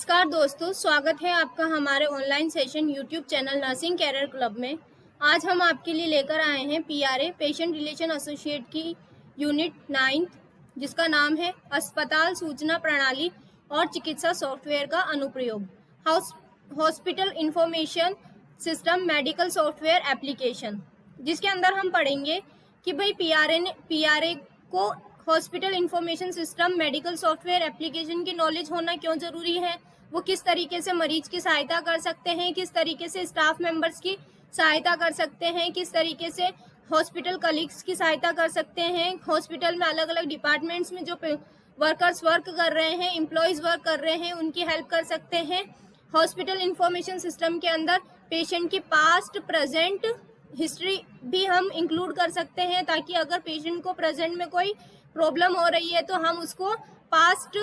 नमस्कार दोस्तों, स्वागत है आपका हमारे online session YouTube channel nursing career club में। आज हम आपके लिए लेकर आए हैं पीआरए पेशेंट रिलेशन एसोसिएट की यूनिट 9 जिसका नाम है अस्पताल सूचना प्रणाली और चिकित्सा सॉफ्टवेयर का अनुप्रयोग, hospital information system medical software application, जिसके अंदर हम पढ़ेंगे कि भाई पीआरए को hospital information system medical software application की नॉलेज होना क्यों जरूरी है, वो किस तरीके से मरीज की सहायता कर सकते हैं, किस तरीके से स्टाफ मेंबर्स की सहायता कर सकते हैं, किस तरीके से हॉस्पिटल कलीग्स की सहायता कर सकते हैं, हॉस्पिटल में अलग अलग डिपार्टमेंट्स में जो वर्कर्स वर्क कर रहे हैं, एम्प्लॉयज वर्क कर रहे हैं, उनकी हेल्प कर सकते हैं। हॉस्पिटल इंफॉर्मेशन सिस्टम के अंदर पेशेंट की पास्ट प्रेजेंट हिस्ट्री भी हम इंक्लूड कर सकते हैं, ताकि अगर पेशेंट को प्रेजेंट में कोई प्रॉब्लम हो रही है तो हम उसको पास्ट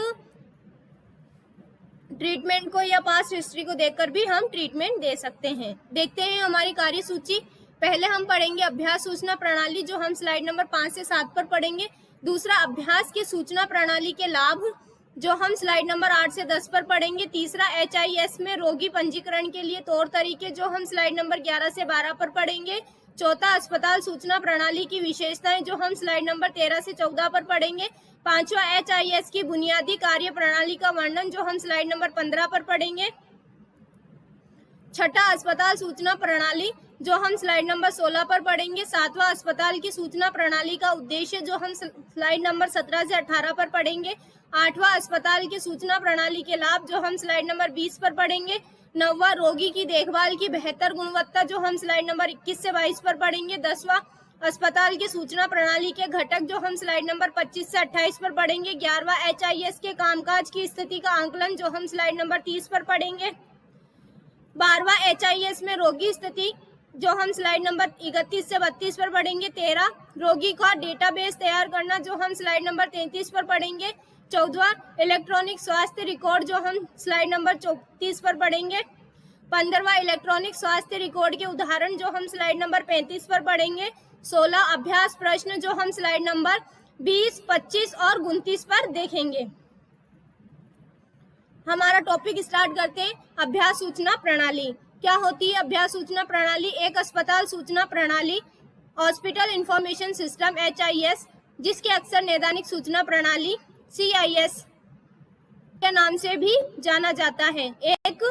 ट्रीटमेंट को या पास्ट हिस्ट्री को देखकर भी हम ट्रीटमेंट दे सकते हैं। देखते हैं हमारी कार्यसूची। पहले हम पढ़ेंगे अभ्यास सूचना प्रणाली, जो हम स्लाइड नंबर 5 से 7 पर पढ़ेंगे। दूसरा अभ्यास की सूचना प्रणाली के लाभ, जो हम स्लाइड नंबर 8 से 10 पर पढ़ेंगे। तीसरा HIS में रोगी पंजीकरण के लिए तौर तरीके, जो हम स्लाइड नंबर 11 से 12 पर पढ़ेंगे। चौथा अस्पताल सूचना प्रणाली की विशेषताएं, जो हम स्लाइड नंबर 13 से 14 पर पढ़ेंगे। पांचवा HIS की बुनियादी कार्य प्रणाली का वर्णन, जो हम स्लाइड नंबर 15 पर पढ़ेंगे। छठा अस्पताल सूचना प्रणाली, जो हम स्लाइड नंबर 16 पर पढ़ेंगे। सातवां अस्पताल की सूचना प्रणाली का उद्देश्य, जो हम स्लाइड नंबर 17 से 18 पर पढ़ेंगे। आठवां अस्पताल की सूचना प्रणाली के लाभ, जो हम स्लाइड नंबर 20 पर पढ़ेंगे। नौवां रोगी की देखभाल की बेहतर गुणवत्ता, जो हम स्लाइड नंबर 21 से 22 पर पढ़ेंगे। 10वां अस्पताल की सूचना प्रणाली के घटक, जो हम स्लाइड नंबर 25 से 28 पर पढ़ेंगे। 11वां HIS के कामकाज की स्थिति का आंकलन, जो हम स्लाइड नंबर 30 पर पढ़ेंगे। 12वां HIS में रोगी स्थिति, जो हम स्लाइड नंबर 31 से 32 पर पढ़ेंगे। 13 रोगी का डेटाबेस तैयार करना, जो हम स्लाइड नंबर 33 पर पढ़ेंगे। 14वां इलेक्ट्रॉनिक स्वास्थ्य रिकॉर्ड, जो हम स्लाइड नंबर 34 पर पढ़ेंगे। 15वां इलेक्ट्रॉनिक स्वास्थ्य रिकॉर्ड के उदाहरण, जो हम स्लाइड नंबर 35 पर पढ़ेंगे। 16 अभ्यास प्रश्न, जो हम स्लाइड नंबर 20, 25 और 29 पर देखेंगे। हमारा टॉपिक स्टार्ट करते हैं। अभ्यास सूचना प्रणाली क्या होती है? अभ्यास सूचना प्रणाली एक अस्पताल सूचना प्रणाली, हॉस्पिटल इंफॉर्मेशन सिस्टम HIS, जिसके अक्सर नैदानिक सूचना प्रणाली CIS के नाम से भी जाना जाता है, एक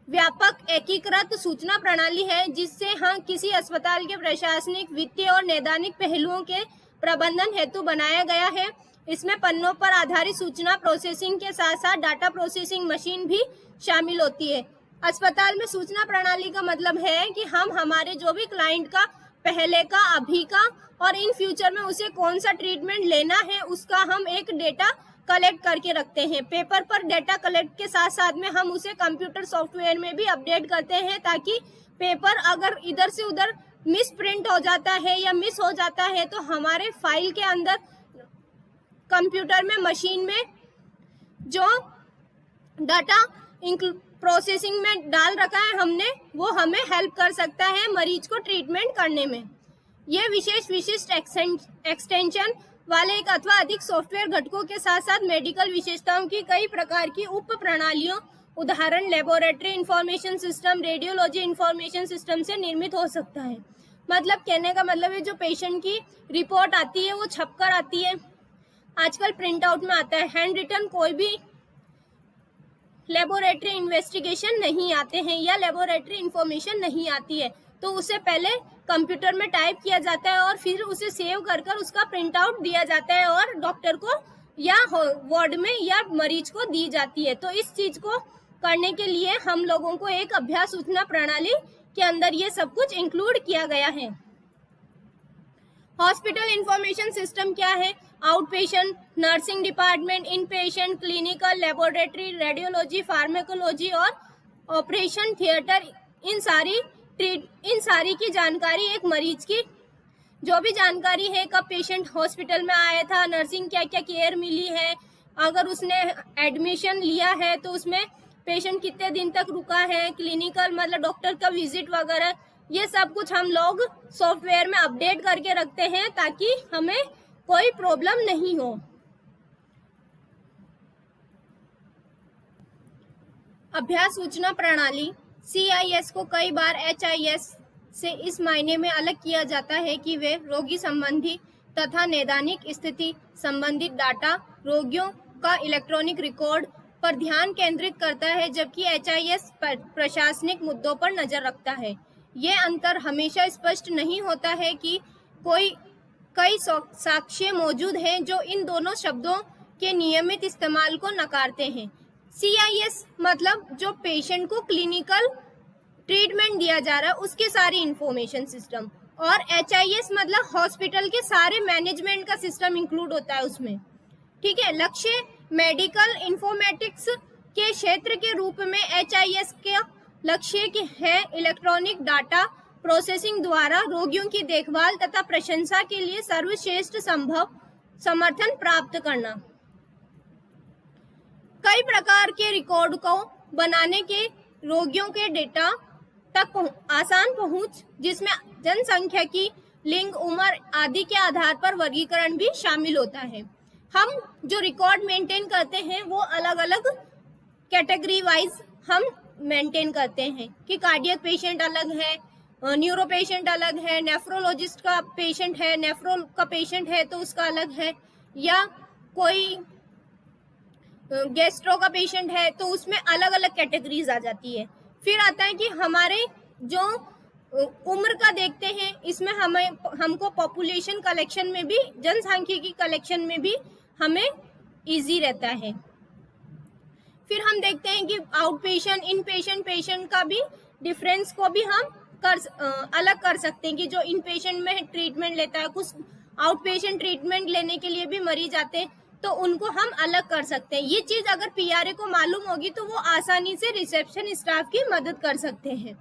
व्यापक एकीकृत सूचना प्रणाली है, जिससे हम किसी अस्पताल के प्रशासनिक, वित्तीय और नैदानिक पहलुओं के प्रबंधन हेतु बनाया गया है। इसमें पन्नों पर आधारित सूचना प्रोसेसिंग के साथ साथ डाटा प्रोसेसिंग मशीन भी शामिल होती है। अस्पताल में सूचना प्रणाली का मतलब है कि हम हमारे जो भी क्लाइंट का पहले का, अभी का और इन फ्यूचर में उसे कौन सा ट्रीटमेंट लेना है, उसका हम एक डेटा कलेक्ट करके रखते हैं। पेपर पर डेटा कलेक्ट के साथ साथ में हम उसे कंप्यूटर सॉफ्टवेयर में भी अपडेट करते हैं, ताकि पेपर अगर इधर से उधर मिस प्रिंट हो जाता है या मिस हो जाता है तो हमारे फाइल के अंदर कंप्यूटर में, मशीन में जो डाटा प्रोसेसिंग में डाल रखा है हमने, वो हमें हेल्प कर सकता है मरीज को ट्रीटमेंट करने में। ये विशिष्ट एक्सटेंशन वाले एक अथवा अधिक सॉफ्टवेयर घटकों के साथ साथ मेडिकल विशेषताओं की कई प्रकार की उप प्रणालियों, उदाहरण laboratory information system, radiology information system से निर्मित हो सकता है। मतलब कहने का मतलब है, जो पेशेंट की रिपोर्ट आती है वो छपकर आती है, आजकल प्रिंट आउट में आता है, हैंड रिटन कोई भी लेबोरेटरी इन्वेस्टिगेशन नहीं आते हैं या लेबोरेटरी इंफॉर्मेशन नहीं आती है, तो उसे पहले कंप्यूटर में टाइप किया जाता है और फिर उसे सेव कर कर उसका प्रिंट आउट दिया जाता है और डॉक्टर को या वार्ड में या मरीज को दी जाती है। तो इस चीज को करने के लिए हम लोगों को एक अभ्यास सूचना प्रणाली के अंदर ये सब कुछ इंक्लूड किया गया है। हॉस्पिटल इंफॉर्मेशन सिस्टम क्या है? Outpatient, nursing department, inpatient, clinical, laboratory, radiology, pharmacology और ऑपरेशन थिएटर, इन सारी की जानकारी, एक मरीज की जो भी जानकारी है, कब पेशेंट हॉस्पिटल में आया था, नर्सिंग क्या क्या केयर मिली है, अगर उसने एडमिशन लिया है तो उसमें पेशेंट कितने दिन तक रुका है, क्लिनिकल मतलब डॉक्टर का विजिट वगैरह, ये सब कुछ हम लोग सॉफ्टवेयर में अपडेट करके रखते हैं ताकि हमें कोई प्रॉब्लम नहीं हो। अभ्यास सूचना प्रणाली CIS को कई बार HIS से इस मायने में अलग किया जाता है कि वे रोगी संबंधी तथा नैदानिक स्थिति संबंधित डाटा, रोगियों का इलेक्ट्रॉनिक रिकॉर्ड पर ध्यान केंद्रित करता है, जबकि HIS प्रशासनिक मुद्दों पर नजर रखता है। ये अंतर हमेशा स्पष्ट नहीं होता है कि कई साक्ष्य मौजूद हैं जो इन दोनों शब्दों के नियमित इस्तेमाल को नकारते हैं। CIS मतलब जो पेशेंट को क्लिनिकल ट्रीटमेंट दिया जा रहा है उसके सारी इंफॉर्मेशन सिस्टम, और HIS मतलब हॉस्पिटल के सारे मैनेजमेंट का सिस्टम इंक्लूड होता है उसमें। ठीक है, लक्ष्य मेडिकल इंफॉर्मेटिक्स के क्षेत्र के रूप में HIS का लक्ष्य है इलेक्ट्रॉनिक डाटा प्रोसेसिंग द्वारा रोगियों की देखभाल तथा प्रशंसा के लिए सर्वश्रेष्ठ संभव समर्थन प्राप्त करना। कई प्रकार के रिकॉर्ड को बनाने के रोगियों के डेटा तक आसान पहुंच, जिसमें जनसंख्या की लिंग, उम्र आदि के आधार पर वर्गीकरण भी शामिल होता है। हम जो रिकॉर्ड मेंटेन करते हैं वो अलग अलग कैटेगरी वाइज हम मेंटेन करते हैं कि कार्डियक पेशेंट अलग है, न्यूरो पेशेंट अलग है, नेफ्रोलॉजिस्ट का पेशेंट है, नेफ्रो का पेशेंट है तो उसका अलग है, या कोई गैस्ट्रो का पेशेंट है तो उसमें अलग अलग कैटेगरीज आ जाती है। फिर आता है कि हमारे जो उम्र का देखते हैं, इसमें हमको पॉपुलेशन कलेक्शन में भी, जनसांख्यिकी कलेक्शन में भी हमें इजी रहता है। फिर हम देखते हैं कि आउट पेशेंट, इन पेशेंट का भी डिफरेंस को भी हम अलग कर सकते हैं कि जो इन पेशेंट में ट्रीटमेंट लेता है, कुछ आउट पेशेंट ट्रीटमेंट लेने के लिए भी मरीज आते हैं तो उनको हम अलग कर सकते हैं। ये चीज अगर PRA को मालूम होगी तो वो आसानी से रिसेप्शन स्टाफ की मदद कर सकते हैं।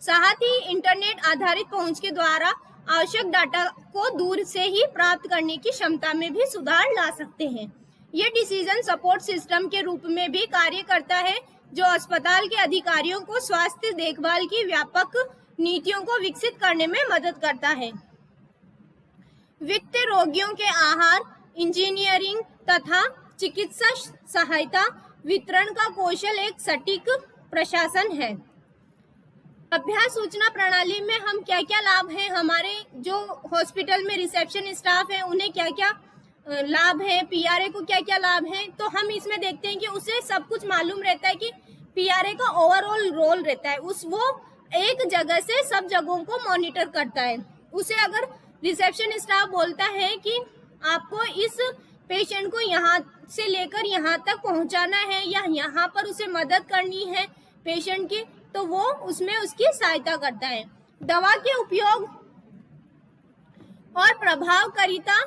साथ ही इंटरनेट आधारित पहुंच के द्वारा आवश्यक डाटा को दूर से ही प्राप्त करने की क्षमता में भी सुधार ला सकते हैं। ये डिसीजन सपोर्ट सिस्टम के रूप में भी कार्य करता है जो अस्पताल के अधिकारियों को स्वास्थ्य देखभाल की व्यापक नीतियों को विकसित करने में मदद करता है। वित्त, रोगियों के आहार, इंजीनियरिंग तथा चिकित्सा सहायता वितरण का कौशल एक सटीक प्रशासन है। अभ्यास सूचना प्रणाली में हम क्या क्या लाभ हैं, हमारे जो हॉस्पिटल में रिसेप्शन स्टाफ है उन्हें क्या क्या लाभ है, PRA को क्या क्या लाभ है, तो हम इसमें देखते हैं कि उसे सब कुछ मालूम रहता है कि PRA का ओवरऑल रोल रहता है, वो एक जगह से सब जगहों को मॉनिटर करता है। उसे अगर रिसेप्शन स्टाफ बोलता है कि आपको इस पेशेंट को यहाँ से लेकर यहाँ तक पहुँचाना है या यहाँ पर उसे मदद करनी है पेशेंट की, तो वो उसमें उसकी सहायता करता है। दवा के उपयोग और प्रभावकारिता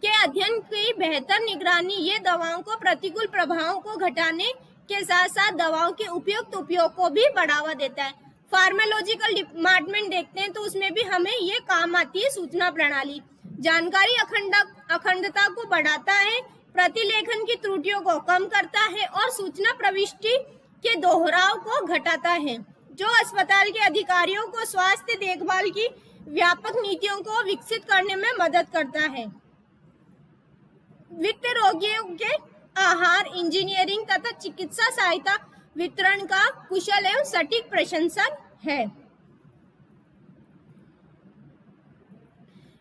के अध्ययन की बेहतर निगरानी, ये दवाओं को प्रतिकूल प्रभावों को घटाने के साथ साथ दवाओं के उपयुक्त उपयोग को भी बढ़ावा देता है। फार्माकोलॉजिकल डिपार्टमेंट देखते हैं तो उसमें भी हमें ये काम आती है सूचना प्रणाली। जानकारी अखंडता को बढ़ाता है, प्रतिलेखन की त्रुटियों को कम करता है और सूचना प्रविष्टि के दोहराव को घटाता है, जो अस्पताल के अधिकारियों को स्वास्थ्य देखभाल की व्यापक नीतियों को विकसित करने में मदद करता है। वित्त, रोगियों के आहार, इंजीनियरिंग तथा चिकित्सा सहायता वितरण का कुशल एवं सटीक प्रशासन है।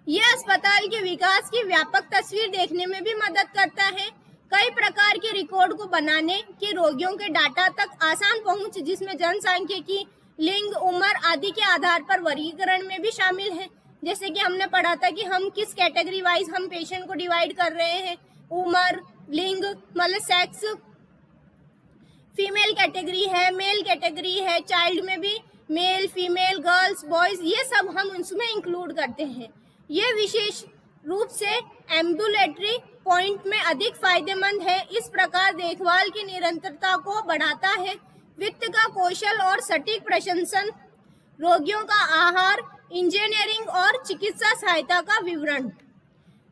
यह अस्पताल के विकास की व्यापक तस्वीर देखने में भी मदद करता है। कई प्रकार के रिकॉर्ड को बनाने के रोगियों के डाटा तक आसान पहुंच, जिसमें जनसांख्यिकी, लिंग, उम्र आदि के आधार पर वर्गीकरण में भी शामिल है। जैसे कि हमने पढ़ा था कि हम किस कैटेगरी वाइज हम पेशेंट को डिवाइड कर रहे हैं, उम्र, लिंग मतलब सेक्स, फीमेल कैटेगरी है, मेल कैटेगरी है, चाइल्ड में भी मेल, फीमेल, गर्ल्स, बॉयज, ये सब हम उसमें इंक्लूड करते हैं। ये विशेष रूप से एम्बुलेटरी पॉइंट में अधिक फायदेमंद है। इस प्रकार देखभाल की निरंतरता को बढ़ाता है। वित्त का कौशल और सटीक प्रशासन, रोगियों का आहार, इंजीनियरिंग और चिकित्सा सहायता का विवरण,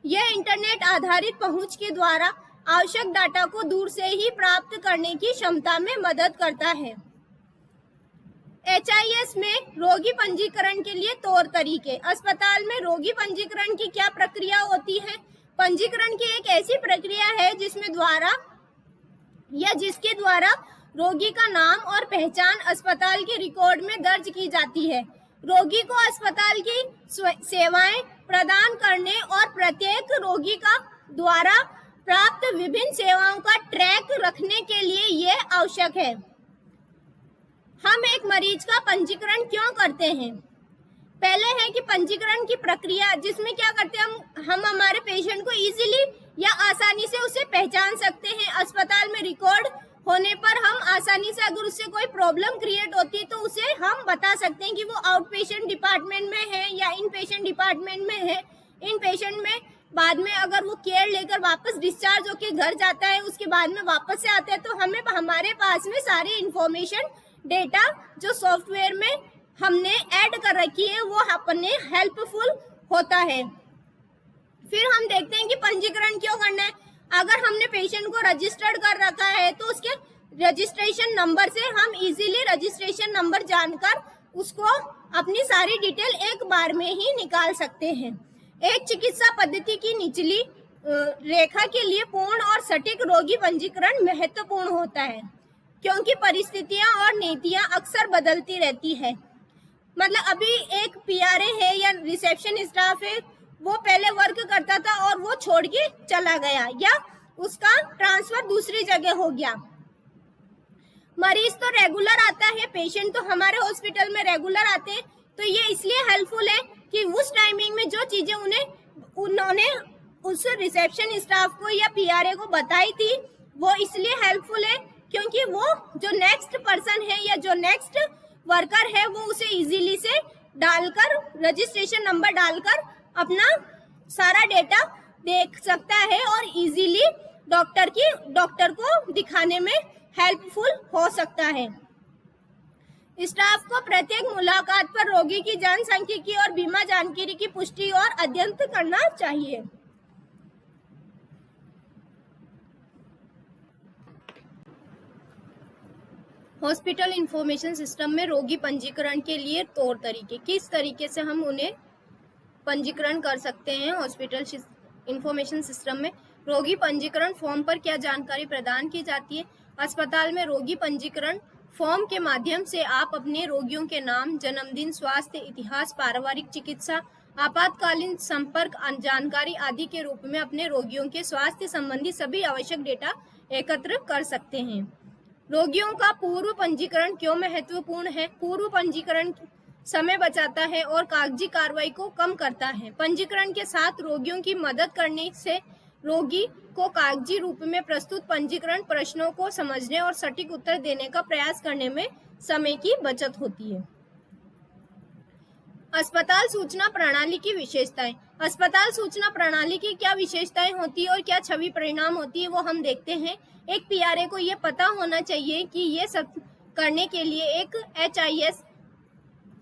यह इंटरनेट आधारित पहुंच के द्वारा आवश्यक डाटा को दूर से ही प्राप्त करने की क्षमता में मदद करता है। HIS में रोगी पंजीकरण के लिए तौर तरीके। अस्पताल में रोगी पंजीकरण की क्या प्रक्रिया होती है? पंजीकरण की एक ऐसी प्रक्रिया है जिसके द्वारा रोगी का नाम और पहचान अस्पताल के रिकॉर्ड में दर्ज की जाती है। रोगी को अस्पताल की सेवाएं प्रदान करने और प्रत्येक रोगी का द्वारा प्राप्त विभिन्न सेवाओं का ट्रैक रखने के लिए यह आवश्यक है। हम एक मरीज का पंजीकरण क्यों करते हैं? पहले है कि पंजीकरण की प्रक्रिया, जिसमें क्या करते हैं हम हमारे पेशेंट को इजीली या आसानी से उसे पहचान सकते हैं। अस्पताल में रिकॉर्ड होने पर हम आसानी से, अगर उससे कोई प्रॉब्लम क्रिएट होती है तो उसे हम बता सकते हैं कि वो आउट पेशेंट डिपार्टमेंट में है या इन पेशेंट डिपार्टमेंट में है। इन पेशेंट में बाद में अगर वो केयर लेकर वापस डिस्चार्ज होकर घर जाता है, उसके बाद में वापस से आता है, तो हमें हमारे पास में सारी इंफॉर्मेशन डेटा जो सॉफ्टवेयर में हमने ऐड कर रखी है वो अपने हेल्पफुल होता है। फिर हम देखते हैं कि पंजीकरण क्यों करना है। अगर हमने पेशेंट को रजिस्टर्ड कर रखा है तो उसके रजिस्ट्रेशन नंबर से हम इजीली रजिस्ट्रेशन नंबर जानकर उसको अपनी सारी डिटेल एक बार में ही निकाल सकते हैं। एक चिकित्सा पद्धति की निचली रेखा के लिए पूर्ण और सटीक रोगी पंजीकरण महत्वपूर्ण होता है, क्योंकि परिस्थितियां और नीतियां अक्सर बदलती रहती है। मतलब अभी एक पीआरए है या रिसेप्शन स्टाफ है, वो पहले वर्क करता था और वो छोड़ के चला गया या उसका ट्रांसफर दूसरी जगह हो गया। मरीज तो रेगुलर आता है, पेशेंट तो हमारे हॉस्पिटल में रेगुलर आते हैं, तो ये इसलिए हेल्पफुल है कि उस टाइमिंग में जो चीजें उन्होंने उस रिसेप्शन स्टाफ को या पीआरए को बताई थी वो इसलिए हेल्पफुल है क्योंकि वो जो नेक्स्ट पर्सन है या जो नेक्स्ट वर्कर है वो उसे इजीली से डालकर, रजिस्ट्रेशन नंबर डालकर अपना सारा डेटा देख सकता है और इजीली डॉक्टर को दिखाने में हेल्पफुल हो सकता है। स्टाफ को प्रत्येक मुलाकात पर रोगी की जनसांख्यिकी और बीमा जानकारी की पुष्टि और अध्ययन करना चाहिए। हॉस्पिटल इंफॉर्मेशन सिस्टम में रोगी पंजीकरण के लिए तौर तरीके, किस तरीके से हम उन्हें पंजीकरण कर सकते हैं। हॉस्पिटल इंफॉर्मेशन सिस्टम में रोगी पंजीकरण फॉर्म पर क्या जानकारी प्रदान की जाती है। अस्पताल में रोगी पंजीकरण फॉर्म के माध्यम से आप अपने रोगियों के नाम, जन्मदिन, स्वास्थ्य इतिहास, पारिवारिक चिकित्सा, आपातकालीन संपर्क जानकारी आदि के रूप में अपने रोगियों के स्वास्थ्य संबंधी सभी आवश्यक डेटा एकत्र कर सकते हैं। रोगियों का पूर्व पंजीकरण क्यों महत्वपूर्ण है? पूर्व पंजीकरण समय बचाता है और कागजी कार्रवाई को कम करता है। पंजीकरण के साथ रोगियों की मदद करने से रोगी को कागजी रूप में प्रस्तुत पंजीकरण प्रश्नों को समझने और सटीक उत्तर देने का प्रयास करने में समय की बचत होती है। अस्पताल सूचना प्रणाली की विशेषताएं। अस्पताल सूचना प्रणाली की क्या विशेषताएं होती है और क्या छवि परिणाम होती है वो हम देखते हैं। एक पीआरए को ये पता होना चाहिए कि ये सब करने के लिए एक HIS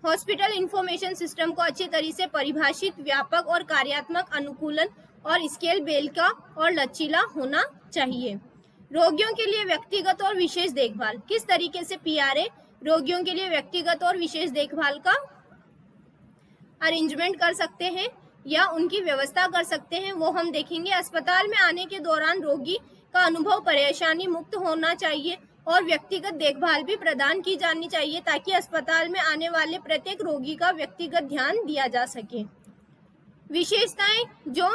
हॉस्पिटल इंफॉर्मेशन सिस्टम को अच्छी तरह से परिभाषित, व्यापक और कार्यात्मक, अनुकूलन और स्केल बेल का और लचीला होना चाहिए। रोगियों के लिए व्यक्तिगत और विशेष देखभाल, किस तरीके से पीआरए रोगियों के लिए व्यक्तिगत और विशेष देखभाल का अरेंजमेंट कर सकते हैं या उनकी व्यवस्था कर सकते हैं वो हम देखेंगे। अस्पताल में आने के दौरान रोगी का अनुभव परेशानी मुक्त होना चाहिए और व्यक्तिगत देखभाल भी प्रदान की जानी चाहिए ताकि अस्पताल में आने वाले प्रत्येक रोगी का व्यक्तिगत ध्यान दिया जा सके। विशेषताएं जो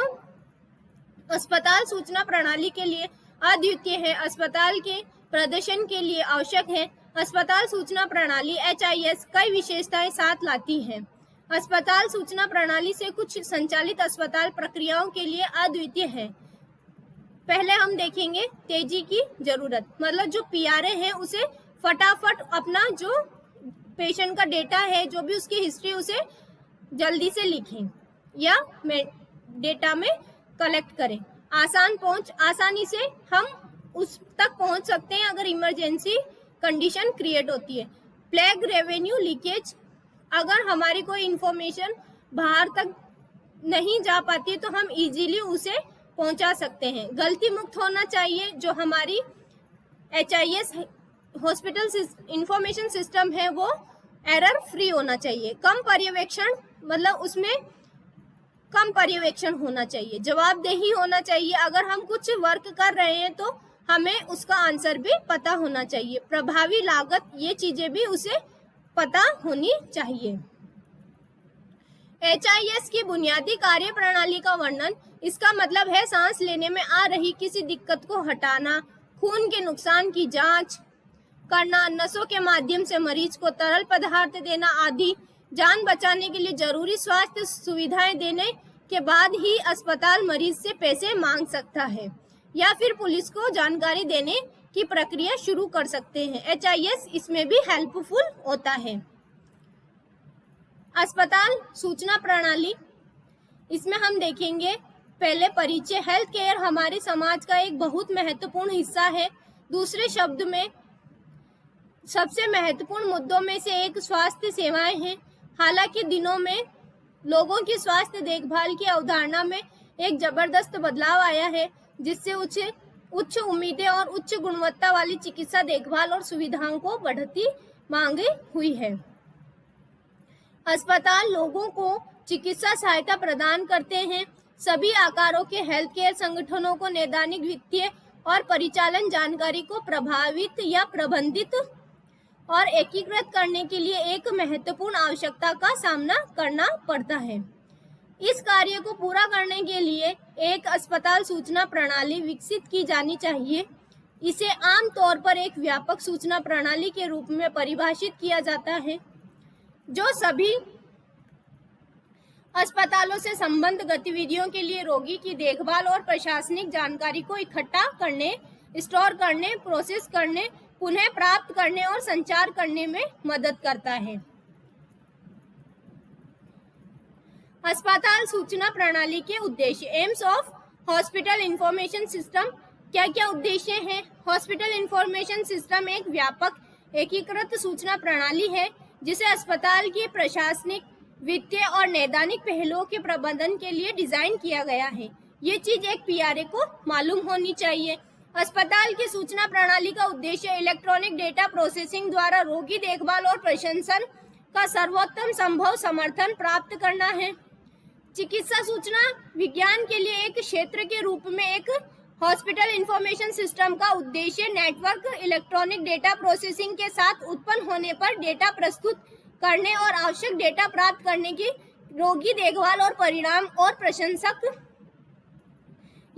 अस्पताल सूचना प्रणाली के लिए अद्वितीय है, अस्पताल के प्रदर्शन के लिए आवश्यक है। अस्पताल सूचना प्रणाली HIS कई विशेषताएं साथ लाती है। अस्पताल सूचना प्रणाली से कुछ संचालित अस्पताल प्रक्रियाओं के लिए अद्वितीय है। पहले हम देखेंगे तेजी की जरूरत, मतलब जो पीआरए है उसे फटाफट अपना जो पेशेंट का डेटा है, जो भी उसकी हिस्ट्री, उसे जल्दी से लिखें या डेटा में कलेक्ट करें। आसान पहुंच, आसानी से हम उस तक पहुंच सकते हैं अगर इमरजेंसी कंडीशन क्रिएट होती है। प्लेग रेवेन्यू लीकेज, अगर हमारी कोई इंफॉर्मेशन बाहर तक नहीं जा पाती है तो हम इजीली उसे पहुंचा सकते हैं। गलती मुक्त होना चाहिए, जो हमारी HIS हॉस्पिटल इंफॉर्मेशन सिस्टम है वो एरर फ्री होना चाहिए। कम पर्यवेक्षण, मतलब उसमें कम पर्यवेक्षण होना चाहिए। जवाबदेही होना चाहिए, अगर हम कुछ वर्क कर रहे हैं तो हमें उसका आंसर भी पता होना चाहिए। प्रभावी लागत, ये चीजें भी उसे पता होनी चाहिए। HIS की बुनियादी कार्य प्रणाली का वर्णन। इसका मतलब है सांस लेने में आ रही किसी दिक्कत को हटाना, खून के नुकसान की जांच करना, नसों के माध्यम से मरीज को तरल पदार्थ देना आदि। जान बचाने के लिए जरूरी स्वास्थ्य सुविधाएं देने के बाद ही अस्पताल मरीज से पैसे मांग सकता है या फिर पुलिस को जानकारी देने की प्रक्रिया शुरू कर सकते हैं। HIS इसमें भी हेल्पफुल होता है। अस्पताल सूचना प्रणाली, इसमें हम देखेंगे पहले परिचय। हेल्थ केयर हमारे समाज का एक बहुत महत्वपूर्ण हिस्सा है। दूसरे शब्द में सबसे महत्वपूर्ण मुद्दों में से एक स्वास्थ्य सेवाएं हैं। हालांकि दिनों में लोगों की स्वास्थ्य देखभाल की अवधारणा में एक जबरदस्त बदलाव आया है, जिससे उच्च उम्मीदें और उच्च गुणवत्ता वाली चिकित्सा देखभाल और सुविधाओं को बढ़ती मांग हुई है। अस्पताल लोगों को चिकित्सा सहायता प्रदान करते हैं। सभी आकारों के हेल्थ केयर संगठनों को नैदानिक, वित्तीय और परिचालन जानकारी को प्रभावित या प्रबंधित और एकीकृत करने के लिए एक महत्वपूर्ण आवश्यकता का सामना करना पड़ता है। इस कार्य को पूरा करने के लिए एक अस्पताल सूचना प्रणाली विकसित की जानी चाहिए। इसे आमतौर पर एक व्यापक सूचना प्रणाली के रूप में परिभाषित किया जाता है, जो सभी अस्पतालों से संबद्ध गतिविधियों के लिए रोगी की देखभाल और प्रशासनिक जानकारी को इकट्ठा करने, स्टोर करने, प्रोसेस करने, पुनः प्राप्त करने और संचार करने में मदद करता है। अस्पताल सूचना प्रणाली के उद्देश्य। AIIMS of hospital information system, क्या क्या उद्देश्य हैं? हॉस्पिटल इंफॉर्मेशन सिस्टम एक व्यापक एकीकृत सूचना प्रणाली है जिसे अस्पताल की प्रशासनिक, वित्तीय और नैदानिक पहलुओं के प्रबंधन के लिए डिजाइन किया गया है। ये चीज एक PRA को मालूम होनी चाहिए। अस्पताल की सूचना प्रणाली का उद्देश्य इलेक्ट्रॉनिक डेटा प्रोसेसिंग द्वारा रोगी देखभाल और प्रशंसन का सर्वोत्तम संभव समर्थन प्राप्त करना है। चिकित्सा सूचना विज्ञान के लिए एक क्षेत्र के रूप में एक हॉस्पिटल इंफॉर्मेशन सिस्टम का उद्देश्य नेटवर्क इलेक्ट्रॉनिक डेटा प्रोसेसिंग के साथ उत्पन्न होने पर डेटा प्रस्तुत करने और आवश्यक डेटा प्राप्त करने की रोगी देखभाल और परिणाम और प्रशंसक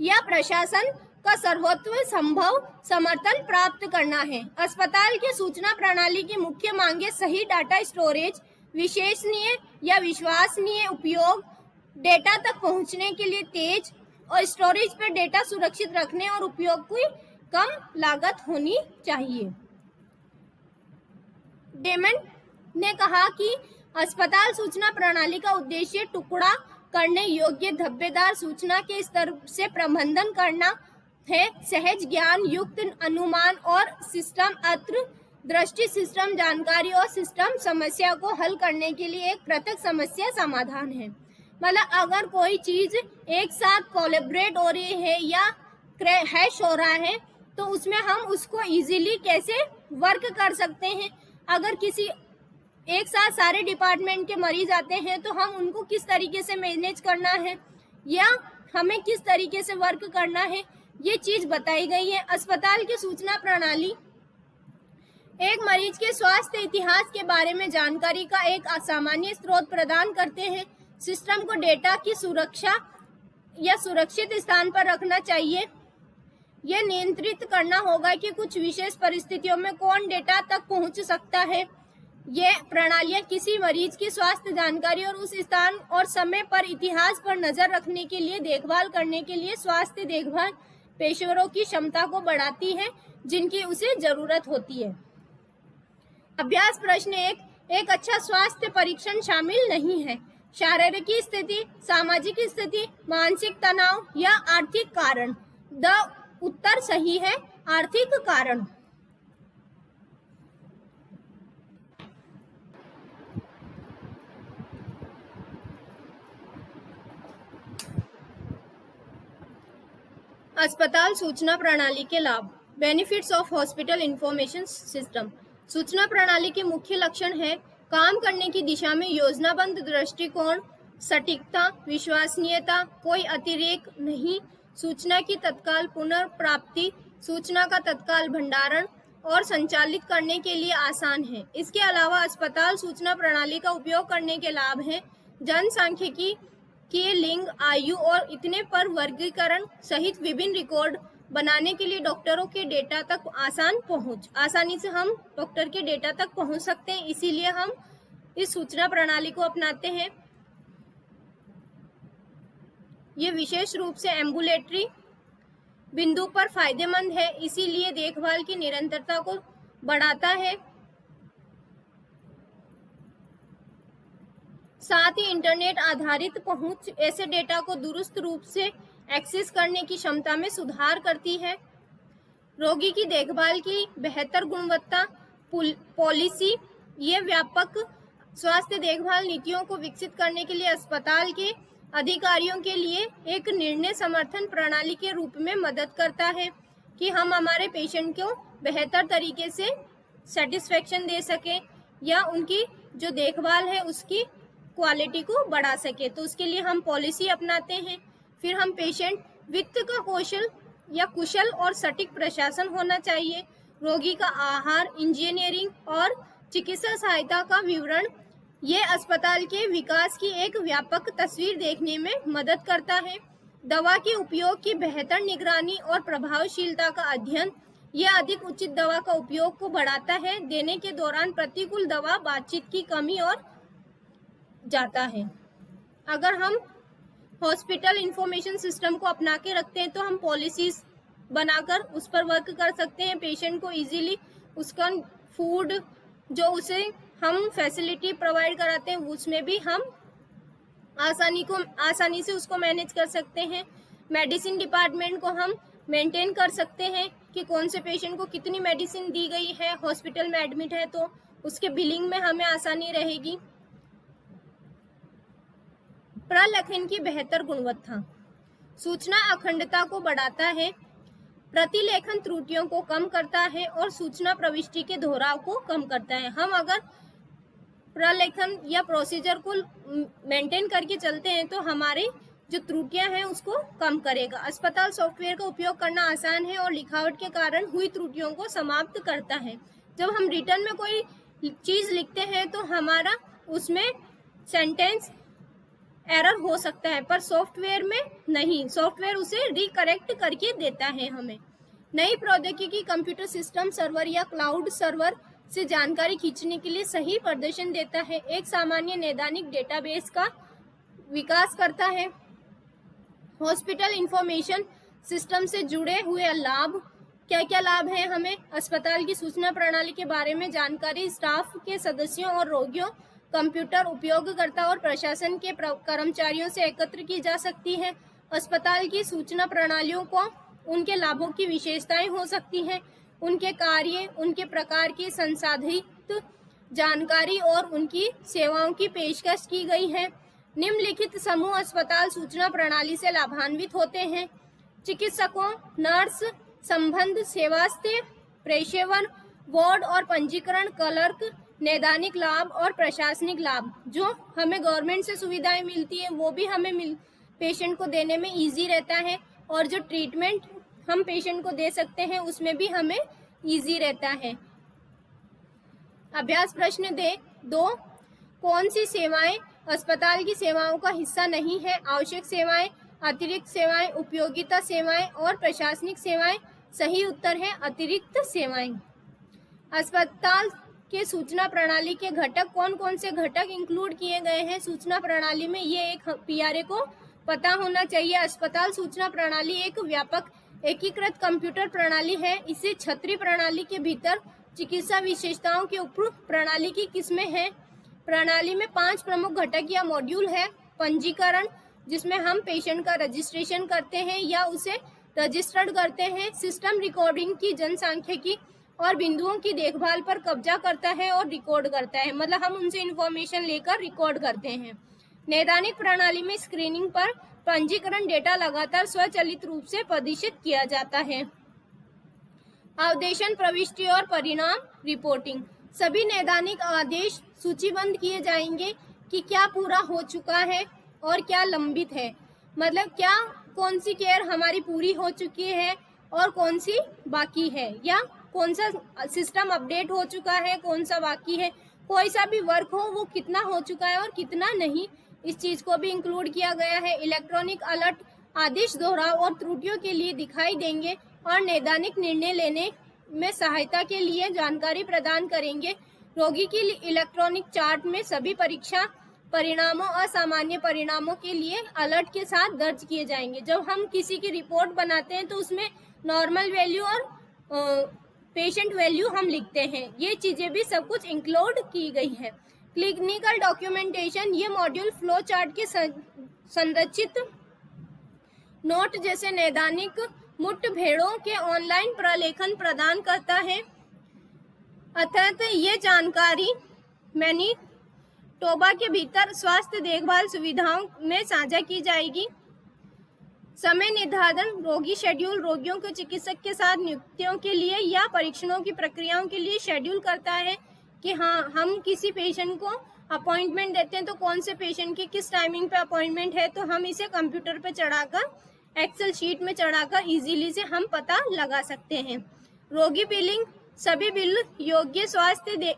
या प्रशासन का सर्वोत्तम संभव समर्थन प्राप्त करना है। अस्पताल के सूचना प्रणाली की मुख्य मांगे सही डाटा स्टोरेज, विश्वसनीय या विश्वसनीय उपयोग, डेटा तक पहुंचने के लिए तेज और स्टोरेज पर डेटा सुरक्षित रखने और उपयोग की कम लागत होनी चाहिए। डेमन ने कहा कि अस्पताल सूचना प्रणाली का उद्देश्य टुकड़ा करने योग्य धब्बेदार सूचना के स्तर से प्रबंधन करना है। सहज ज्ञान युक्त अनुमान और सिस्टम अंतर्दृष्टि, सिस्टम जानकारी और सिस्टम समस्या को हल करने के लिए एक पृथक समस्या समाधान है। मतलब अगर कोई चीज एक साथ कोलैबोरेट हो रही है या हैश हो रहा है तो उसमें हम उसको इजीली कैसे वर्क कर सकते हैं। अगर किसी एक साथ सारे डिपार्टमेंट के मरीज आते हैं तो हम उनको किस तरीके से मैनेज करना है या हमें किस तरीके से वर्क करना है, ये चीज बताई गई है। अस्पताल की सूचना प्रणाली एक मरीज के स्वास्थ्य इतिहास के बारे में जानकारी का एक असामान्य स्रोत प्रदान करते हैं। सिस्टम को डेटा की सुरक्षा या सुरक्षित स्थान पर रखना चाहिए। यह नियंत्रित करना होगा कि कुछ विशेष परिस्थितियों में कौन डेटा तक पहुंच सकता है। ये प्रणालियां किसी मरीज की स्वास्थ्य जानकारी और उस स्थान और समय पर इतिहास पर नजर रखने के लिए देखभाल करने के लिए स्वास्थ्य देखभाल पेशेवरों की क्षमता को बढ़ाती है जिनकी उसे जरूरत होती है। अभ्यास प्रश्न एक अच्छा स्वास्थ्य परीक्षण शामिल नहीं है। शारीरिक स्थिति, सामाजिक स्थिति, मानसिक तनाव या आर्थिक कारण। द उत्तर सही है, आर्थिक कारण। अस्पताल सूचना प्रणाली के लाभ। Benefits of hospital information system. सूचना प्रणाली के मुख्य लक्षण है काम करने की दिशा में योजनाबद्ध दृष्टिकोण, सटीकता, विश्वसनीयता, कोई अतिरेक नहीं, सूचना की तत्काल पुनर्प्राप्ति, सूचना का तत्काल भंडारण और संचालित करने के लिए आसान है। इसके अलावा अस्पताल सूचना प्रणाली का उपयोग करने के लाभ हैं जनसांख्यिकी के लिंग, आयु और इतने पर वर्गीकरण सहित विभिन्न रिकॉर्ड बनाने के लिए डॉक्टरों के डेटा तक आसानी से हम डॉक्टर के डेटा तक पहुंच सकते हैं, इसीलिए हम इस सूचना प्रणाली को अपनाते हैं। ये विशेष रूप से एम्बुलेटरी बिंदु पर फायदेमंद है, इसीलिए देखभाल की निरंतरता को बढ़ाता है। साथ ही इंटरनेट आधारित पहुंच ऐसे डेटा को दुरुस्त रूप से एक्सेस करने की क्षमता में सुधार करती है। रोगी की देखभाल की बेहतर गुणवत्ता पॉलिसी, ये व्यापक स्वास्थ्य देखभाल नीतियों को विकसित करने के लिए अस्पताल के अधिकारियों के लिए एक निर्णय समर्थन प्रणाली के रूप में मदद करता है कि हम हमारे पेशेंट को बेहतर तरीके से सेटिस्फेक्शन दे सकें या उनकी जो देखभाल है उसकी क्वालिटी को बढ़ा सके। तो उसके लिए हम पॉलिसी अपनाते हैं। फिर हम पेशेंट वित्त का कौशल या कुशल और सटीक प्रशासन होना चाहिए। रोगी का आहार, इंजीनियरिंग और चिकित्सा सहायता का विवरण, ये अस्पताल के विकास की एक व्यापक तस्वीर देखने में मदद करता है। दवा के उपयोग की बेहतर निगरानी और प्रभावशीलता का अध्ययन, यह अधिक उचित दवा का उपयोग को बढ़ाता है। देने के दौरान प्रतिकूल दवा बातचीत की कमी और जाता है। अगर हम हॉस्पिटल इंफॉर्मेशन सिस्टम को अपना के रखते हैं तो हम पॉलिसीज बनाकर उस पर वर्क कर सकते हैं। पेशेंट को इजीली उसका फूड जो उसे हम फैसिलिटी प्रोवाइड कराते हैं उसमें भी हम आसानी से उसको मैनेज कर सकते हैं। मेडिसिन डिपार्टमेंट को हम मेंटेन कर सकते हैं कि कौन से पेशेंट को कितनी मेडिसिन दी गई है, हॉस्पिटल में एडमिट है तो उसके बिलिंग में हमें आसानी रहेगी। प्रलेखन की बेहतर गुणवत्ता, सूचना अखंडता को बढ़ाता है, प्रतिलेखन त्रुटियों को कम करता है और सूचना प्रविष्टि के दोहराव को कम करता है। हम अगर प्रलेखन या प्रोसीजर को मेंटेन करके चलते हैं तो हमारे जो त्रुटियां हैं उसको कम करेगा। अस्पताल सॉफ्टवेयर का उपयोग करना आसान है और लिखावट के कारण हुई त्रुटियों को समाप्त करता है। जब हम रिटर्न में कोई चीज लिखते हैं तो हमारा उसमें सेंटेंस एरर हो सकता है, पर सॉफ्टवेयर में नहीं, सॉफ्टवेयर उसे रिकरेक्ट करके देता है हमें। नई प्रौद्योगिकी कंप्यूटर सिस्टम, सर्वर या क्लाउड सर्वर से जानकारी खींचने के लिए सही प्रदर्शन देता है। एक सामान्य नैदानिक डेटाबेस का विकास करता है। हॉस्पिटल इंफॉर्मेशन सिस्टम से जुड़े हुए लाभ, क्या क्या लाभ हैं हमें? अस्पताल की सूचना प्रणाली के बारे में जानकारी स्टाफ के सदस्यों और रोगियों, कंप्यूटर उपयोगकर्ता और प्रशासन के कर्मचारियों से एकत्र की जा सकती है। अस्पताल की सूचना प्रणालियों को उनके लाभों की विशेषताएं हो सकती हैं, उनके कार्य, उनके प्रकार की संसाधित जानकारी और उनकी सेवाओं की पेशकश की गई है। निम्नलिखित समूह अस्पताल सूचना प्रणाली से लाभान्वित होते हैं: चिकित्सकों, नर्स, संबंध सेवास्थ, पेशेवर, वार्ड और पंजीकरण क्लर्क, नैदानिक लाभ और प्रशासनिक लाभ। जो हमें गवर्नमेंट से सुविधाएं मिलती है वो भी हमें पेशेंट को देने में इजी रहता है और जो ट्रीटमेंट हम पेशेंट को दे सकते हैं उसमें भी हमें इजी रहता है। अभ्यास प्रश्न 2, कौन सी सेवाएं अस्पताल की सेवाओं का हिस्सा नहीं है? आवश्यक सेवाएं, अतिरिक्त सेवाएं, उपयोगिता सेवाएं और प्रशासनिक सेवाएं। सही उत्तर है अतिरिक्त सेवाएं। अस्पताल के सूचना प्रणाली के घटक, कौन कौन से घटक इंक्लूड किए गए हैं सूचना प्रणाली में, ये एक पीआरए को पता होना चाहिए। अस्पताल सूचना प्रणाली एक व्यापक एकीकृत कंप्यूटर प्रणाली है। इसे छतरी प्रणाली के भीतर चिकित्सा विशेषताओं के उप प्रणाली की किस्में हैं। प्रणाली में 5 प्रमुख घटक या मॉड्यूल है। पंजीकरण, जिसमें हम पेशेंट का रजिस्ट्रेशन करते हैं या उसे रजिस्टर्ड करते हैं। सिस्टम रिकॉर्डिंग की जनसांख्यिकी और बिंदुओं की देखभाल पर कब्जा करता है और रिकॉर्ड करता है, मतलब हम उनसे इंफॉर्मेशन लेकर रिकॉर्ड करते हैं। नैदानिक प्रणाली में स्क्रीनिंग पर पंजीकरण डेटा लगातार स्वचालित रूप से प्रदर्शित किया जाता है। अवदेशन, प्रविष्टि और परिणाम रिपोर्टिंग, सभी नैदानिक आदेश सूचीबद्ध किए जाएंगे कि क्या पूरा हो चुका है और क्या लंबित है, मतलब क्या कौन सी केयर हमारी पूरी हो चुकी है, और कौन सी बाकी है, या कौन सा सिस्टम अपडेट हो चुका है, कौन सा बाकी है, कोई सा भी वर्क हो वो कितना हो चुका है और कितना नहीं, इस चीज को भी इंक्लूड किया गया है। इलेक्ट्रॉनिक अलर्ट आदेश दोहराव और त्रुटियों के लिए दिखाई देंगे और नैदानिक निर्णय लेने में सहायता के लिए जानकारी प्रदान करेंगे। रोगी की इलेक्ट्रॉनिक चार्ट में सभी परीक्षा परिणामों असामान्य परिणामों के लिए अलर्ट के साथ दर्ज किए जाएंगे। जब हम किसी की रिपोर्ट बनाते हैं तो उसमें नॉर्मल वैल्यू और पेशेंट वैल्यू हम लिखते हैं, ये चीजें भी सब कुछ इंक्लूड की गई है। क्लिनिकल डॉक्यूमेंटेशन, ये मॉड्यूल फ्लो चार्ट के संरचित नोट जैसे नैदानिक मुठभेड़ों के ऑनलाइन प्रलेखन प्रदान करता है। अतः ये जानकारी मैनीटोबा के भीतर स्वास्थ्य देखभाल सुविधाओं में साझा की जाएगी। समय निर्धारण, रोगी शेड्यूल रोगियों को चिकित्सक के साथ नियुक्तियों के लिए या परीक्षणों की प्रक्रियाओं के लिए शेड्यूल करता है कि हाँ, हम किसी पेशेंट को अपॉइंटमेंट देते हैं तो कौन से पेशेंट की किस टाइमिंग पे अपॉइंटमेंट है, तो हम इसे कंप्यूटर पे चढ़ाकर, एक्सेल शीट में चढ़ाकर इजीली से हम पता लगा सकते हैं। रोगी बिलिंग, सभी बिल योग्य स्वास्थ्य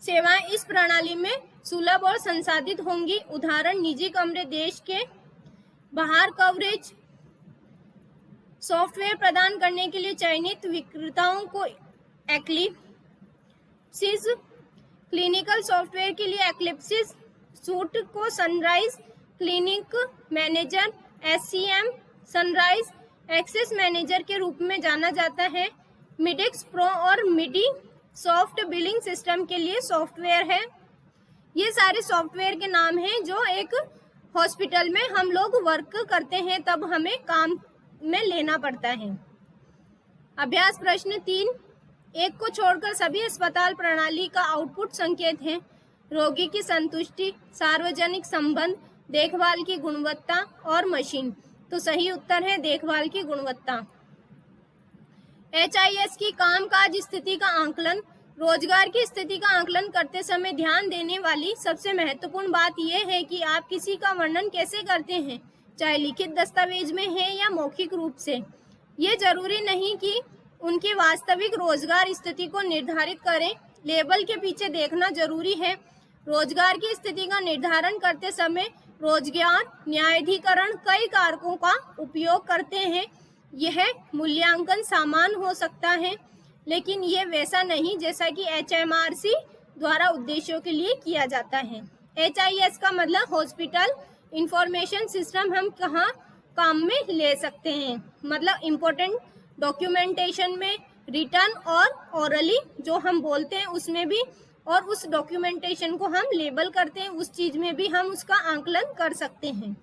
सेवाएं इस प्रणाली में सुलभ और संसाधित होंगी। उदाहरण, निजी कमरे, देश के बाहर कवरेज, सॉफ्टवेयर प्रदान करने के लिए चयनित विक्रेताओं को एक्लिप्सिस, क्लिनिकल सॉफ्टवेयर के लिए एक्लिप्सिस सूट को Sunrise clinic manager SCM Sunrise access manager के रूप में जाना जाता है। मिडिक्स प्रो और मिडी सॉफ्ट बिलिंग सिस्टम के लिए सॉफ्टवेयर है। ये सारे सॉफ्टवेयर के नाम हैं जो एक हॉस्पिटल में हम लोग वर्क करते हैं तब हमें काम में लेना पड़ता है। अभ्यास प्रश्न 3, एक को छोड़कर सभी अस्पताल प्रणाली का आउटपुट संकेत है। रोगी की संतुष्टि, सार्वजनिक संबंध, देखभाल की गुणवत्ता और मशीन। तो सही उत्तर है देखभाल की गुणवत्ता। HIS की कामकाज स्थिति का आकलन, रोजगार की स्थिति का आकलन करते समय ध्यान देने वाली सबसे महत्वपूर्ण बात यह है कि आप किसी का वर्णन कैसे करते हैं, चाहे लिखित दस्तावेज में है या मौखिक रूप से। ये जरूरी नहीं कि उनकी वास्तविक रोजगार स्थिति को निर्धारित करें, लेबल के पीछे देखना जरूरी है। रोजगार की स्थिति का निर्धारण करते समय रोजगार न्यायाधिकरण कई कारकों का उपयोग करते हैं। यह मूल्यांकन समान हो सकता है, लेकिन यह वैसा नहीं जैसा कि HMRC द्वारा उद्देश्यों के लिए किया जाता है। HIS का मतलब हॉस्पिटल इंफॉर्मेशन सिस्टम हम कहाँ काम में ले सकते हैं, मतलब इम्पोर्टेंट डॉक्यूमेंटेशन में, रिटर्न और ओरली जो हम बोलते हैं उसमें भी, और उस डॉक्यूमेंटेशन को हम लेबल करते हैं उस चीज में भी हम उसका आकलन कर सकते हैं।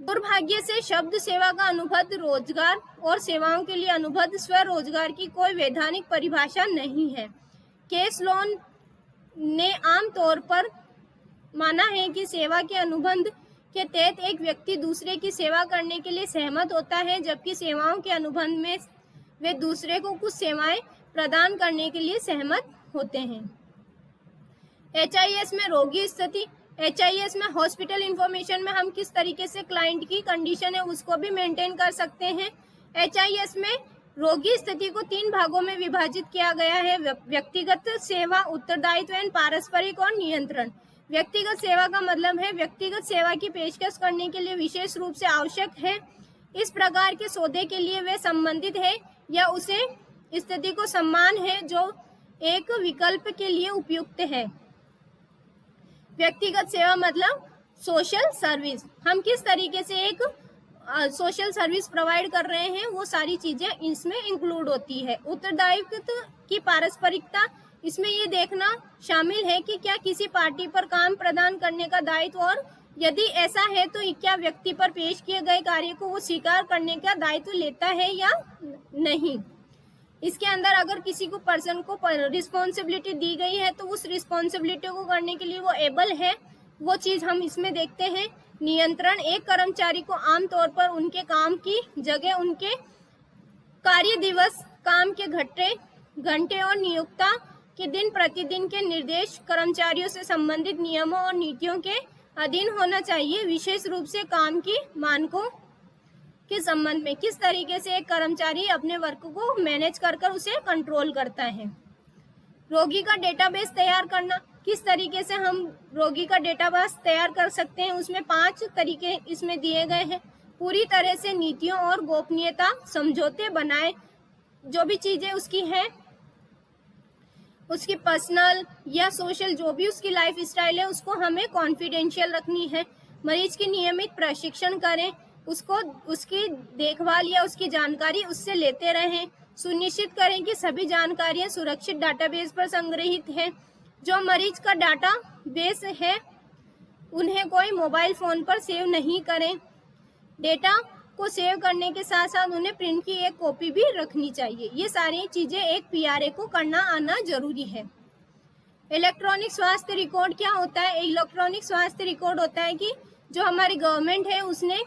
दुर्भाग्य से शब्द सेवा का अनुबंध रोजगार और सेवाओं के लिए अनुबंध स्वरोजगार की कोई वैधानिक परिभाषा नहीं है। केस लॉ ने आमतौर पर माना है कि सेवा के अनुबंध के तहत एक व्यक्ति दूसरे की सेवा करने के लिए सहमत होता है, जबकि सेवाओं के अनुबंध में वे दूसरे को कुछ सेवाएं प्रदान करने के लिए सहमत होते हैं। HIS में रोगी स्थिति, HIS में हॉस्पिटल इंफॉर्मेशन में हम किस तरीके से क्लाइंट की कंडीशन है उसको भी मेंटेन कर सकते हैं। HIS में रोगी स्थिति को 3 भागों में विभाजित किया गया है, व्यक्तिगत सेवा, उत्तरदायित्व एवं पारस्परिक और नियंत्रण। व्यक्तिगत सेवा का मतलब है व्यक्तिगत सेवा की पेशकश करने के लिए विशेष रूप से आवश्यक है। इस प्रकार के सौदे के लिए वे संबंधित है या उसे स्थिति को सम्मान है जो एक विकल्प के लिए उपयुक्त है। व्यक्तिगत सेवा मतलब सोशल सर्विस, हम किस तरीके से एक सोशल सर्विस प्रोवाइड कर रहे हैं वो सारी चीजें इसमें इंक्लूड होती है। उत्तरदायित्व की पारस्परिकता, इसमें ये देखना शामिल है कि क्या किसी पार्टी पर काम प्रदान करने का दायित्व, और यदि ऐसा है तो क्या व्यक्ति पर पेश किए गए कार्य को वो स्वीकार करने का दायित्व लेता है या नहीं। इसके अंदर अगर किसी को पर्सन को रिस्पॉन्सिबिलिटी दी गई है तो उस रिस्पॉन्सिबिलिटी को करने के लिए वो एबल है, वो चीज हम इसमें देखते हैं। नियंत्रण, एक कर्मचारी को आमतौर पर उनके काम की जगह, उनके कार्य दिवस, काम के घंटे और नियोक्ता के दिन प्रतिदिन के निर्देश कर्मचारियों से संबंधित नियमों और नीतियों के अधीन होना चाहिए। विशेष रूप से काम की मानकों के संबंध में किस तरीके से एक कर्मचारी अपने वर्क को मैनेज कर उसे कंट्रोल करता है। रोगी का डेटाबेस तैयार करना, किस तरीके से हम रोगी का डेटाबेस तैयार कर सकते हैं, उसमें 5 तरीके इसमें दिए गए हैं। पूरी तरह से नीतियों और गोपनीयता समझौते बनाए, जो भी चीजें उसकी हैं, उसकी पर्सनल या सोशल जो भी उसकी लाइफ स्टाइल है उसको हमें कॉन्फिडेंशियल रखनी है। मरीज की नियमित प्रशिक्षण करें, उसको उसकी देखभाल या उसकी जानकारी उससे लेते रहें। सुनिश्चित करें कि सभी जानकारियां सुरक्षित डाटाबेस पर संग्रहित हैं। जो मरीज का डाटा बेस है उन्हें कोई मोबाइल फोन पर सेव नहीं करें। डेटा को सेव करने के साथ साथ उन्हें प्रिंट की एक कॉपी भी रखनी चाहिए। ये सारी चीजें एक पीआरए को करना आना जरूरी है। इलेक्ट्रॉनिक स्वास्थ्य रिकॉर्ड क्या होता है? इलेक्ट्रॉनिक स्वास्थ्य रिकॉर्ड होता है कि जो हमारी गवर्नमेंट है उसने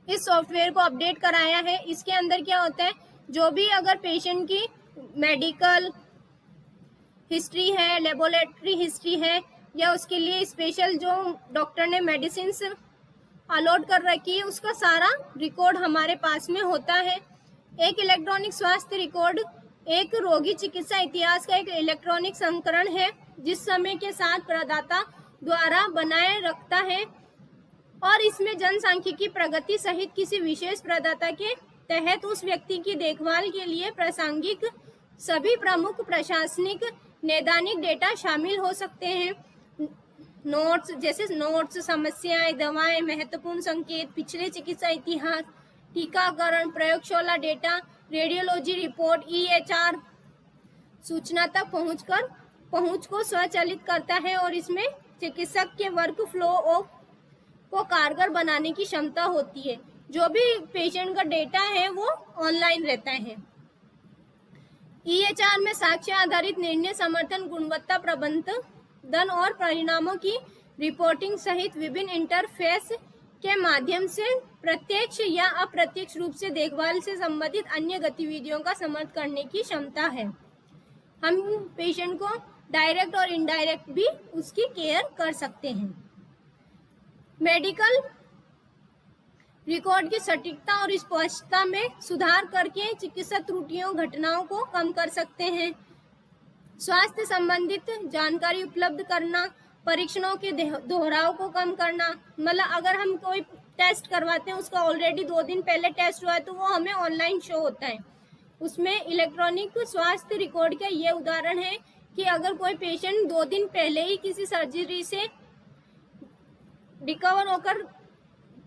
इस सॉफ्टवेयर को अपडेट कराया है। इसके अंदर क्या होता है, जो भी अगर पेशेंट की मेडिकल हिस्ट्री है, लेबोरेटरी हिस्ट्री है, या उसके लिए स्पेशल जो डॉक्टर ने मेडिसिन अलॉट कर रखी है, उसका सारा रिकॉर्ड हमारे पास में होता है। एक इलेक्ट्रॉनिक स्वास्थ्य रिकॉर्ड एक रोगी चिकित्सा इतिहास का एक इलेक्ट्रॉनिक संस्करण है, जिस समय के साथ प्रदाता द्वारा बनाए रखता है और इसमें जनसांख्यिकी प्रगति सहित किसी विशेष प्रदाता के तहत उस व्यक्ति की देखभाल के लिए प्रासंगिक सभी प्रमुख प्रशासनिक नैदानिक डेटा शामिल हो सकते हैं। नोट्स, जैसे नोट्स, समस्याएं, दवाएं, महत्वपूर्ण संकेत, पिछले चिकित्सा इतिहास, टीकाकरण, प्रयोगशाला डेटा, रेडियोलॉजी रिपोर्ट, EHR सूचना तक पहुंच को स्वचालित करता है और इसमें चिकित्सक के वर्क फ्लो को कारगर बनाने की क्षमता होती है। जो भी पेशेंट का डेटा है वो ऑनलाइन रहता है। EHR में साक्ष्य आधारित निर्णय समर्थन, गुणवत्ता प्रबंधन और परिणामों की रिपोर्टिंग सहित विभिन्न इंटरफेस के माध्यम से प्रत्यक्ष या अप्रत्यक्ष रूप से देखभाल से संबंधित अन्य गतिविधियों का समर्थन करने की क्षमता है। हम पेशेंट को डायरेक्ट और इनडायरेक्ट भी उसकी केयर कर सकते हैं। मेडिकल रिकॉर्ड की सटीकता और स्पष्टता में सुधार करके चिकित्सा त्रुटियों घटनाओं को कम कर सकते हैं। स्वास्थ्य संबंधित जानकारी उपलब्ध करना, परीक्षणों के दोहराव को कम करना, मतलब अगर हम कोई टेस्ट करवाते हैं उसका ऑलरेडी 2 दिन पहले टेस्ट हुआ है तो वो हमें ऑनलाइन शो होता है। उसमें इलेक्ट्रॉनिक स्वास्थ्य रिकॉर्ड का ये उदाहरण है कि अगर कोई पेशेंट 2 दिन पहले ही किसी सर्जरी से रिकवर होकर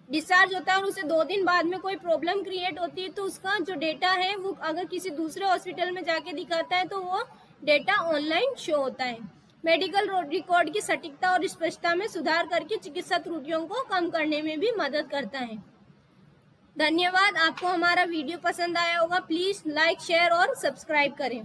डिस्चार्ज होता है और उसे 2 दिन बाद में कोई प्रॉब्लम क्रिएट होती है तो उसका जो डेटा है वो अगर किसी दूसरे हॉस्पिटल में जाके दिखाता है तो वो डेटा ऑनलाइन शो होता है। मेडिकल रिकॉर्ड की सटीकता और स्पष्टता में सुधार करके चिकित्सा त्रुटियों को कम करने में भी मदद करता है। धन्यवाद। आपको हमारा वीडियो पसंद आया होगा, प्लीज लाइक, शेयर और सब्सक्राइब करें।